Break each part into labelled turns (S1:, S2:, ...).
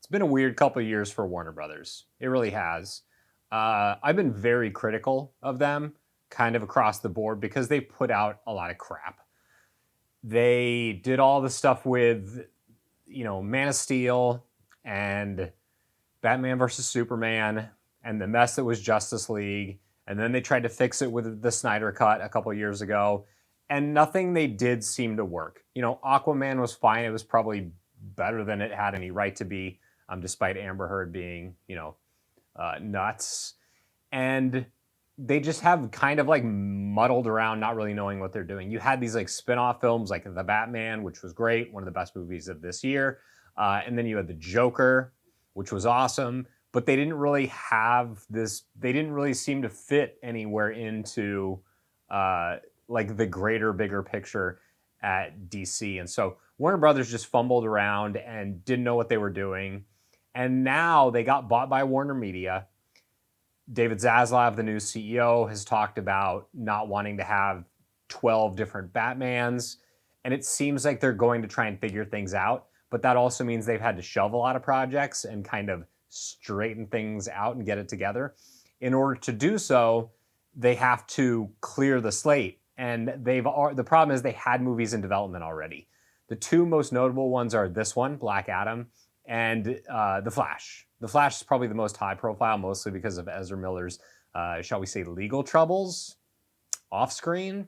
S1: It's been a weird couple of years for Warner Brothers. It really has. I've been very critical of them, kind of across the board, because they put out a lot of crap. They did all the stuff with, Man of Steel and Batman versus Superman and the mess that was Justice League. And then they tried to fix it with the Snyder Cut a couple of years ago. And nothing they did seemed to work. Aquaman was fine. It was probably better than it had any right to be, despite Amber Heard being, nuts. And they just have kind of like muddled around, not really knowing what they're doing. You had these like spin-off films like The Batman, which was great, one of the best movies of this year. And then you had The Joker, which was awesome. But they didn't really have this, they didn't really seem to fit anywhere into like the greater, bigger picture at DC. And so Warner Brothers just fumbled around and didn't know what they were doing. And now they got bought by Warner Media. David Zaslav, the new CEO, has talked about not wanting to have 12 different Batmans. And it seems like they're going to try and figure things out. But that also means they've had to shelve a lot of projects and kind of straighten things out and get it together. In order to do so, they have to clear the slate. And the problem is they had movies in development already. The two most notable ones are this one, Black Adam, and The Flash. The Flash is probably the most high profile, mostly because of Ezra Miller's, shall we say, legal troubles off screen.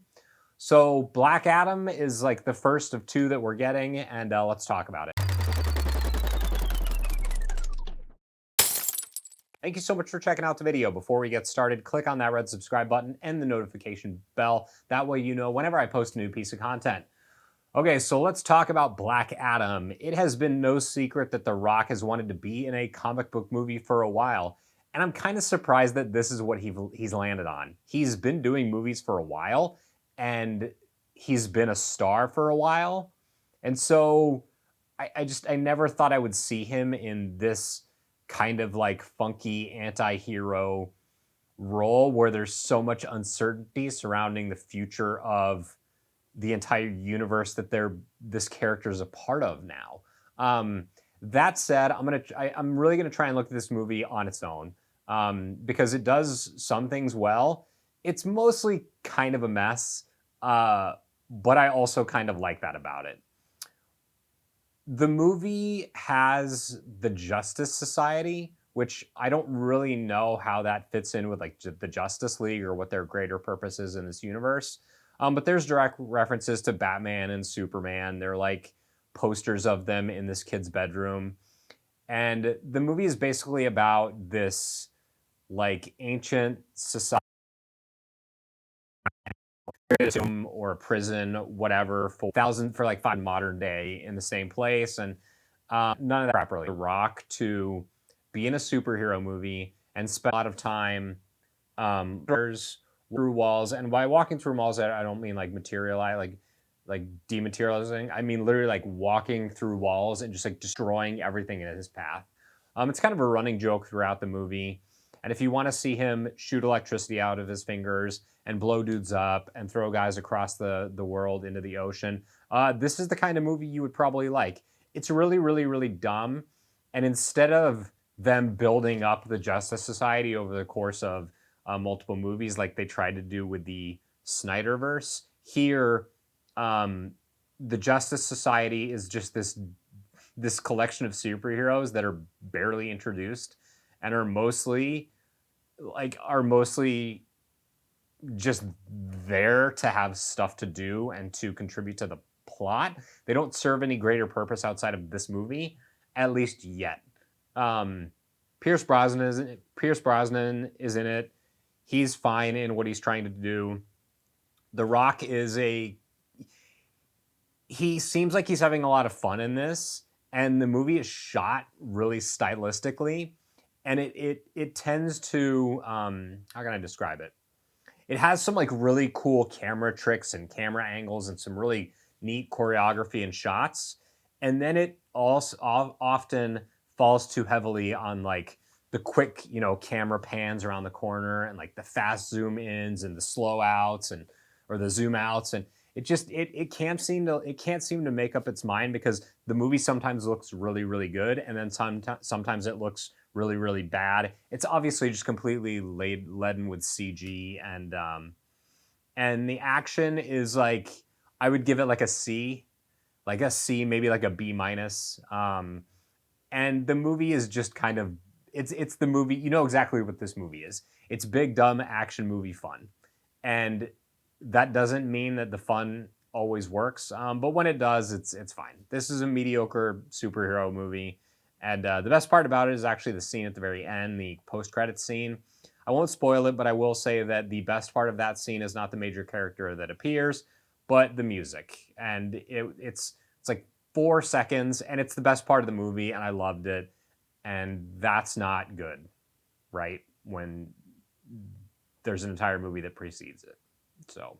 S1: So Black Adam is like the first of two that we're getting, and let's talk about it. Thank you so much for checking out the video. Before we get started, click on that red subscribe button and the notification bell. That way you know whenever I post a new piece of content. Okay, so let's talk about Black Adam. It has been no secret that The Rock has wanted to be in a comic book movie for a while, and I'm kind of surprised that this is what he's landed on. He's been doing movies for a while, and he's been a star for a while, and so I never thought I would see him in this kind of like funky anti-hero role where there's so much uncertainty surrounding the future of the entire universe that this character is a part of now. That said, I'm really gonna try and look at this movie on its own because it does some things well. It's mostly kind of a mess, but I also kind of like that about it. The movie has the Justice Society, which I don't really know how that fits in with like the Justice League or what their greater purpose is in this universe. But there's direct references to Batman and Superman. They're like posters of them in this kid's bedroom. And the movie is basically about this like ancient society or a prison, whatever, for like 5 modern day in the same place. And none of that properly. Rock to be in a superhero movie and spend a lot of time through walls, and by walking through walls, I don't mean like like dematerializing. I mean literally like walking through walls and just like destroying everything in his path. It's kind of a running joke throughout the movie. And if you want to see him shoot electricity out of his fingers and blow dudes up and throw guys across the world into the ocean, this is the kind of movie you would probably like. It's really, really, really dumb. And instead of them building up the Justice Society over the course of multiple movies like they tried to do with the Snyderverse, here the Justice Society is just this collection of superheroes that are barely introduced and are mostly just there to have stuff to do and to contribute to the plot. They don't serve any greater purpose outside of this movie, at least yet. Pierce Brosnan is in it. He's fine in what he's trying to do. The Rock he seems like he's having a lot of fun in this, and the movie is shot really stylistically, and it tends to, how can I describe it? It has some like really cool camera tricks and camera angles and some really neat choreography and shots, and then it also often falls too heavily on like the quick, camera pans around the corner and like the fast zoom ins and the slow outs or the zoom outs. And it can't seem to make up its mind, because the movie sometimes looks really, really good, and then sometimes it looks really, really bad. It's obviously just completely laden with CG, and the action is like, I would give it like a C, maybe like a B minus. And the movie is just kind of, it's the movie. You know exactly what this movie is. It's big dumb action movie fun, and that doesn't mean that the fun always works. But when it does, it's fine. This is a mediocre superhero movie, and the best part about it is actually the scene at the very end, the post credits scene. I won't spoil it, but I will say that the best part of that scene is not the major character that appears, but the music, and it's like 4 seconds, and it's the best part of the movie, and I loved it. And that's not good, right? When there's an entire movie that precedes it. So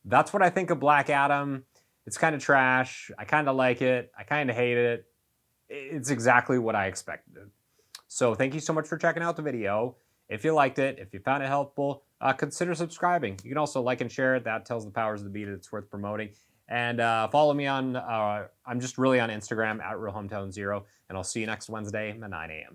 S1: that's what I think of Black Adam. It's kind of trash. I kind of like it. I kind of hate it. It's exactly what I expected. So thank you so much for checking out the video. If you liked it, if you found it helpful, consider subscribing. You can also like and share it. That tells the powers of the beat that it's worth promoting. And follow me on, I'm just really on Instagram, @RealHometownZero. And I'll see you next Wednesday at 9 a.m.